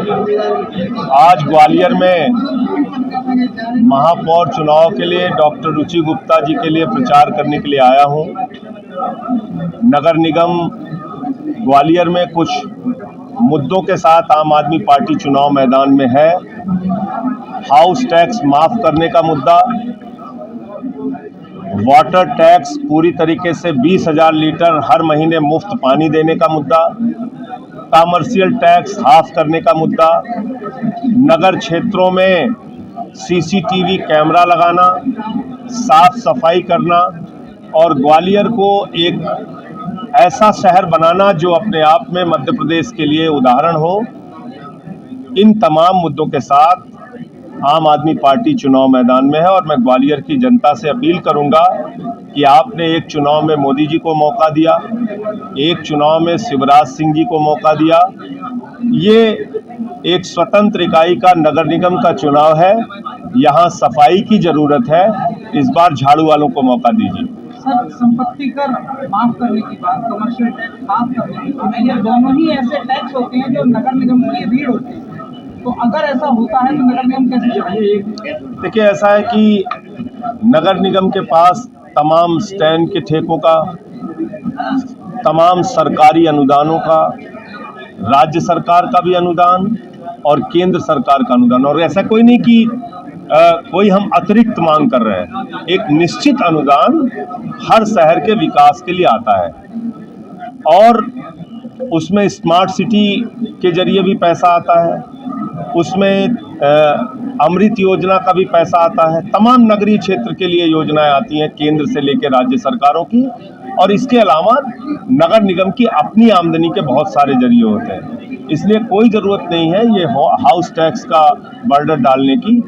आज ग्वालियर में महापौर चुनाव के लिए डॉक्टर रुचि गुप्ता जी के लिए प्रचार करने के लिए आया हूं। नगर निगम ग्वालियर में कुछ मुद्दों के साथ आम आदमी पार्टी चुनाव मैदान में है। हाउस टैक्स माफ करने का मुद्दा, वाटर टैक्स पूरी तरीके से 20,000 लीटर हर महीने मुफ्त पानी देने का मुद्दा, कमर्शियल टैक्स हाफ करने का मुद्दा, नगर क्षेत्रों में सीसीटीवी कैमरा लगाना, साफ सफाई करना और ग्वालियर को एक ऐसा शहर बनाना जो अपने आप में मध्य प्रदेश के लिए उदाहरण हो। इन तमाम मुद्दों के साथ आम आदमी पार्टी चुनाव मैदान में है और मैं ग्वालियर की जनता से अपील करूंगा कि आपने एक चुनाव में मोदी जी को मौका दिया, एक चुनाव में शिवराज सिंह जी को मौका दिया। ये एक स्वतंत्र इकाई का नगर निगम का चुनाव है, यहाँ सफाई की जरूरत है। इस बार झाड़ू वालों को मौका दीजिए। सर, संपत्ति कर माफ करने की बात, कमर्शियल टैक्स माफ करने की बात, ये दोनों ही ऐसे टैक्स होते हैं जो नगर निगम के लिए भीड़ होती है। तो अगर ऐसा होता है तो नगर निगम कैसे चलाएगा? देखिए, ऐसा है कि नगर निगम के पास तमाम स्टैंड के ठेकों का, तमाम सरकारी अनुदानों का, राज्य सरकार का भी अनुदान और केंद्र सरकार का अनुदान, और ऐसा कोई नहीं कि कोई हम अतिरिक्त मांग कर रहे हैं। एक निश्चित अनुदान हर शहर के विकास के लिए आता है और उसमें स्मार्ट सिटी के जरिए भी पैसा आता है, उसमें अमृत योजना का भी पैसा आता है। तमाम नगरीय क्षेत्र के लिए योजनाएं आती हैं केंद्र से लेकर राज्य सरकारों की, और इसके अलावा नगर निगम की अपनी आमदनी के बहुत सारे जरिए होते हैं। इसलिए कोई ज़रूरत नहीं है ये हाउस टैक्स का बर्डन डालने की।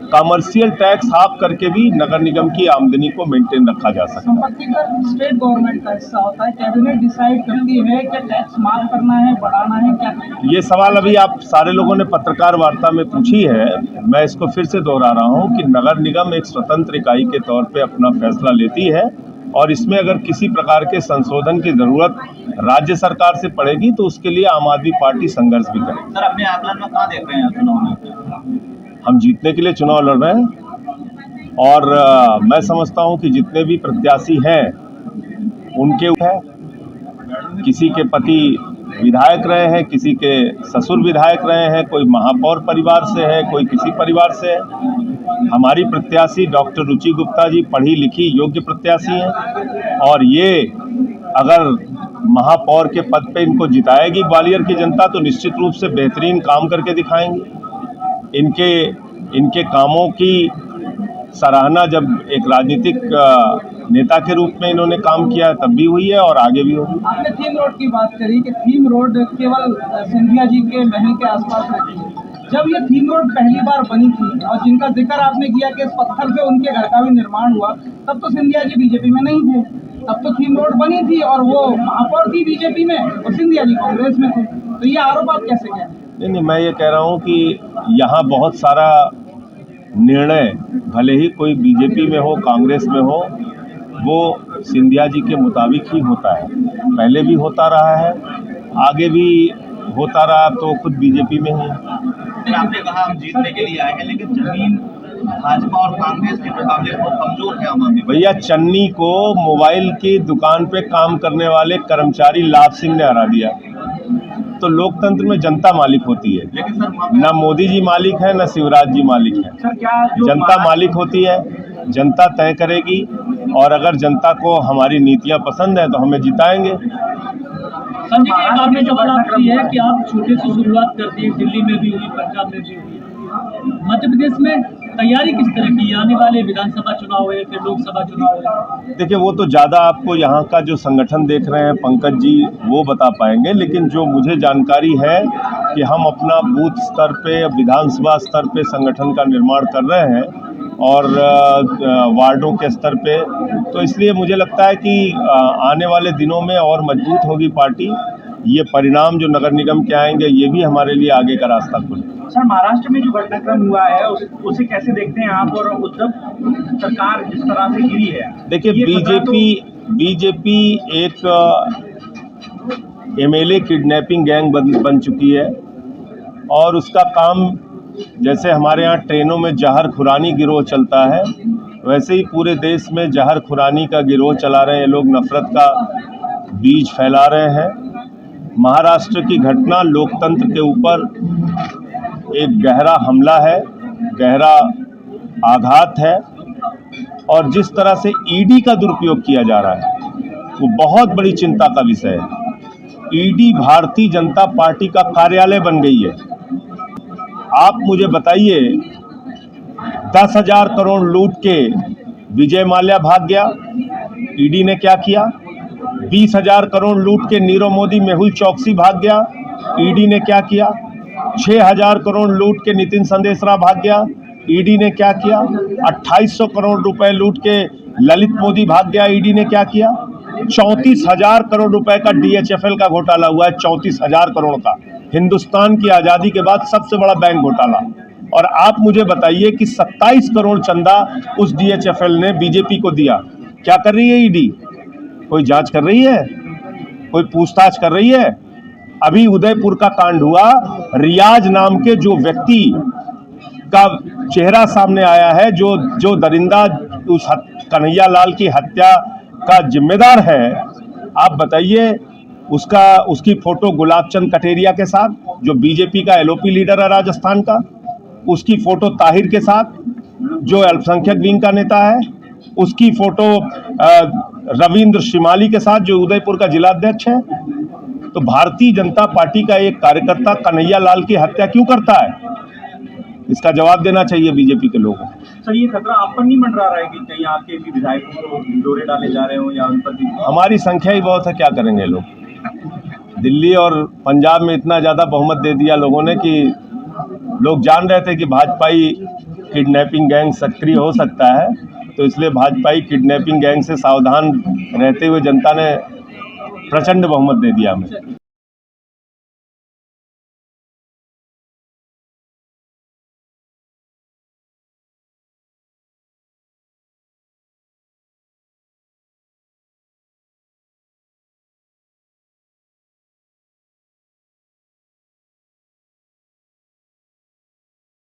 कमर्शियल टैक्स हाफ करके भी नगर निगम की आमदनी को मेंटेन रखा जा सकता है। संपत्ति कर स्टेट गवर्नमेंट का हिस्सा होता है, कैबिनेट डिसाइड करती है कि टैक्स माफ करना है, बढ़ाना है, क्या? ये सवाल अभी आप सारे लोगों ने पत्रकार वार्ता में पूछी है, मैं इसको फिर से दोहरा रहा हूँ कि नगर निगम एक स्वतंत्र इकाई के तौर पे अपना फैसला लेती है और इसमें अगर किसी प्रकार के संशोधन की जरूरत राज्य सरकार से पड़ेगी तो उसके लिए आम आदमी पार्टी संघर्ष भी करेगी। सर, अपने आकलन में कहाँ देख रहे हैं चुनाव में? हम जीतने के लिए चुनाव लड़ रहे हैं और मैं समझता हूं कि जितने भी प्रत्याशी हैं उनके है, किसी के पति विधायक रहे हैं, किसी के ससुर विधायक रहे हैं, कोई महापौर परिवार से है, कोई किसी परिवार से है। हमारी प्रत्याशी डॉक्टर रुचि गुप्ता जी पढ़ी लिखी योग्य प्रत्याशी हैं और ये अगर महापौर के पद पे इनको जिताएगी ग्वालियर की जनता तो निश्चित रूप से बेहतरीन काम करके दिखाएंगे। इनके कामों की सराहना जब एक राजनीतिक नेता के रूप में इन्होंने काम किया है तब भी हुई है और आगे भी होगी। आपने थीम रोड की बात करी कि थीम रोड केवल सिंधिया जी के महल के आसपास रहती है। जब ये थीम रोड पहली बार बनी थी और जिनका जिक्र आपने किया कि इस पत्थर से उनके घर का भी निर्माण हुआ, तब तो सिंधिया जी बीजेपी में नहीं थे। तब तो थीम रोड बनी थी और वो महापौर थी बीजेपी में और सिंधिया जी कांग्रेस में थे। तो ये आरोप आप कैसे कह रहे हैं? नहीं, मैं ये कह रहा हूँ कि यहाँ बहुत सारा निर्णय भले ही कोई बीजेपी में हो कांग्रेस में हो वो सिंधिया जी के मुताबिक ही होता है। पहले भी होता रहा है, आगे भी होता रहा, तो खुद बीजेपी में ही। आपने कहा हम जीतने के लिए आए हैं, लेकिन जमीन भाजपा और कांग्रेस के मुकाबले बहुत कमजोर है। भैया, चन्नी को मोबाइल की दुकान पे काम करने वाले कर्मचारी लाभ सिंह ने हरा दिया। तो लोकतंत्र में जनता मालिक होती है, न मोदी जी मालिक है न शिवराज जी मालिक है। सर, क्या जनता मालिक होती है, जनता तय करेगी और अगर जनता को हमारी नीतियां पसंद है तो हमें जिताएंगे। संजय जी, एक आपने सवाल आपकी है कि आप छोटे से शुरुआत करती है, दिल्ली में भी हुई, पंजाब में भी हुई, मध्य प्रदेश में तैयारी किस तरह की? आने वाले विधानसभा चुनाव है, फिर लोकसभा चुनाव है। देखिए, वो तो ज़्यादा आपको यहाँ का जो संगठन देख रहे हैं पंकज जी वो बता पाएंगे, लेकिन जो मुझे जानकारी है कि हम अपना बूथ स्तर पे, विधानसभा स्तर पे संगठन का निर्माण कर रहे हैं और वार्डों के स्तर पे, तो इसलिए मुझे लगता है कि आने वाले दिनों में और मजबूत होगी पार्टी। ये परिणाम जो नगर निगम के आएंगे ये भी हमारे लिए आगे का रास्ता खोलेगा। सर, महाराष्ट्र में जो घटनाक्रम हुआ है उसे कैसे देखते हैं आप, और उद्धव सरकार जिस तरह से गिरी है? देखिए, बीजेपी एक एमएलए किडनैपिंग गैंग बन चुकी है और उसका काम जैसे हमारे यहाँ ट्रेनों में जहर खुरानी गिरोह चलता है, वैसे ही पूरे देश में जहर खुरानी का गिरोह चला रहे हैं। ये लोग नफरत का बीज फैला रहे हैं। महाराष्ट्र की घटना लोकतंत्र के ऊपर एक गहरा हमला है, गहरा आघात है, और जिस तरह से ईडी का दुरुपयोग किया जा रहा है वो बहुत बड़ी चिंता का विषय है। ईडी भारतीय जनता पार्टी का कार्यालय बन गई है। आप मुझे बताइए, 10,000 करोड़ लूट के विजय माल्या भाग गया, ईडी ने क्या किया? 20,000 करोड़ लूट के नीरव मोदी, मेहुल चौकसी भाग गया, ईडी ने क्या किया? 6,000 करोड़ लूट के नितिन संदेशरा भाग गया, ईडी ने क्या किया? 2,800 करोड़ रुपए लूट के ललित मोदी भाग गया, ईडी ने क्या किया? 34,000 करोड़ रुपए का DHFL का घोटाला हुआ है, 34,000 करोड़ का, हिंदुस्तान की आज़ादी के बाद सबसे बड़ा बैंक घोटाला। और आप मुझे बताइए कि 27 करोड़ चंदा उस DHFL ने बीजेपी को दिया। क्या कर रही है ईडी? कोई जांच कर रही है? कोई पूछताछ कर रही है? अभी उदयपुर का कांड हुआ, रियाज नाम के जो व्यक्ति का चेहरा सामने आया है, जो दरिंदा उस कन्हैया लाल की हत्या का जिम्मेदार है, आप बताइए, उसकी फोटो गुलाबचंद कटेरिया के साथ, जो बीजेपी का LOP लीडर है राजस्थान का, उसकी फोटो ताहिर के साथ, जो अल्पसंख्यक विंग का नेता है, उसकी फोटो रविंद्र शिमाली के साथ, जो उदयपुर का जिलाध्यक्ष है। तो भारतीय जनता पार्टी का एक कार्यकर्ता कन्हैया लाल की हत्या क्यों करता है? इसका जवाब देना चाहिए बीजेपी के लोगों को। सर, ये खतरा आप पर नहीं मंडरा रहा है कि कहीं आपके भी विधायकों को डोरे डाले जा रहे हो या उन पर भी? हमारी संख्या ही बहुत है, क्या करेंगे लोग? दिल्ली और पंजाब में इतना ज़्यादा बहुमत दे दिया लोगों ने कि लोग जान रहे थे कि भाजपाई किडनैपिंग गैंग सक्रिय हो सकता है, तो इसलिए भाजपाई किडनैपिंग गैंग से सावधान रहते हुए जनता ने प्रचंड बहुमत दे दिया हमें।